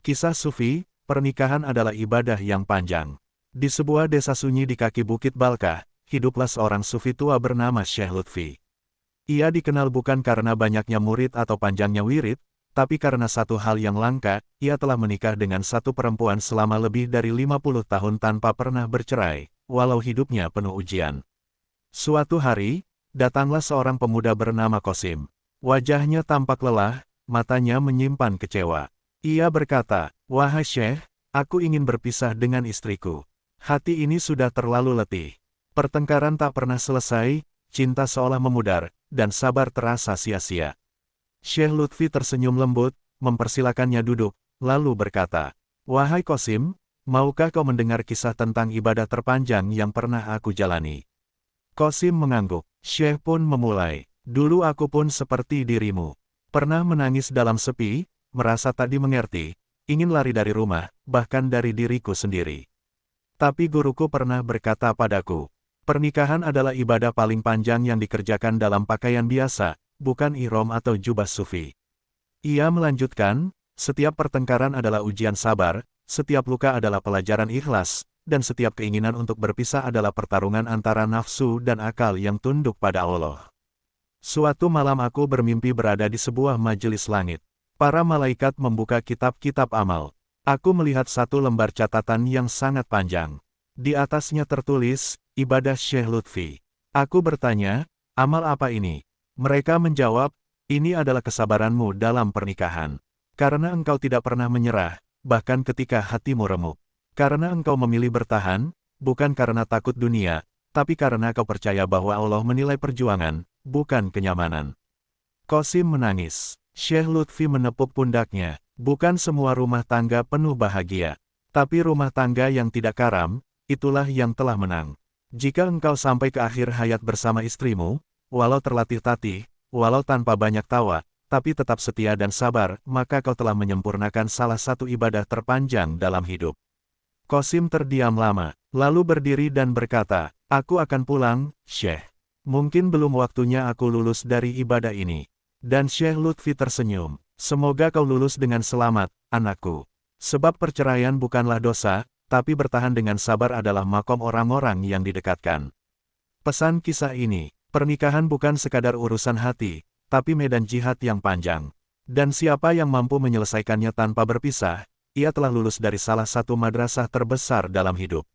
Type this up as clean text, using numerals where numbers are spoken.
Kisah Sufi, pernikahan adalah ibadah yang panjang. Di sebuah desa sunyi di kaki Bukit Balkah, hiduplah seorang sufi tua bernama Syekh Lutfi. Ia dikenal bukan karena banyaknya murid atau panjangnya wirid, tapi karena satu hal yang langka, ia telah menikah dengan satu perempuan selama lebih dari 50 tahun tanpa pernah bercerai, walau hidupnya penuh ujian. Suatu hari, datanglah seorang pemuda bernama Qasim. Wajahnya tampak lelah, matanya menyimpan kecewa. Ia berkata, "Wahai Syekh, aku ingin berpisah dengan istriku. Hati ini sudah terlalu letih. Pertengkaran tak pernah selesai, cinta seolah memudar, dan sabar terasa sia-sia." Syekh Lutfi tersenyum lembut, mempersilakannya duduk, lalu berkata, "Wahai Qasim, maukah kau mendengar kisah tentang ibadah terpanjang yang pernah aku jalani?" Qasim mengangguk. Syekh pun memulai, "Dulu aku pun seperti dirimu. Pernah menangis dalam sepi, merasa tak dimengerti, ingin lari dari rumah, bahkan dari diriku sendiri. Tapi guruku pernah berkata padaku, pernikahan adalah ibadah paling panjang yang dikerjakan dalam pakaian biasa, bukan ihram atau jubah sufi." Ia melanjutkan, "Setiap pertengkaran adalah ujian sabar, setiap luka adalah pelajaran ikhlas, dan setiap keinginan untuk berpisah adalah pertarungan antara nafsu dan akal yang tunduk pada Allah." Suatu malam aku bermimpi berada di sebuah majelis langit. Para malaikat membuka kitab-kitab amal. Aku melihat satu lembar catatan yang sangat panjang. Di atasnya tertulis, ibadah Syekh Lutfi. Aku bertanya, "Amal apa ini?" Mereka menjawab, "Ini adalah kesabaranmu dalam pernikahan. Karena engkau tidak pernah menyerah, bahkan ketika hatimu remuk. Karena engkau memilih bertahan, bukan karena takut dunia, tapi karena kau percaya bahwa Allah menilai perjuangan, bukan kenyamanan." Qasim menangis. Syekh Lutfi menepuk pundaknya. "Bukan semua rumah tangga penuh bahagia. Tapi rumah tangga yang tidak karam, itulah yang telah menang. Jika engkau sampai ke akhir hayat bersama istrimu, walau terlatih-tatih, walau tanpa banyak tawa, tapi tetap setia dan sabar, maka kau telah menyempurnakan salah satu ibadah terpanjang dalam hidup." Qasim terdiam lama, lalu berdiri dan berkata, "Aku akan pulang, Syekh. Mungkin belum waktunya aku lulus dari ibadah ini." Dan Syekh Lutfi tersenyum, "Semoga kau lulus dengan selamat, anakku. Sebab perceraian bukanlah dosa, tapi bertahan dengan sabar adalah makom orang-orang yang didekatkan." Pesan kisah ini, pernikahan bukan sekadar urusan hati, tapi medan jihad yang panjang. Dan siapa yang mampu menyelesaikannya tanpa berpisah, ia telah lulus dari salah satu madrasah terbesar dalam hidup.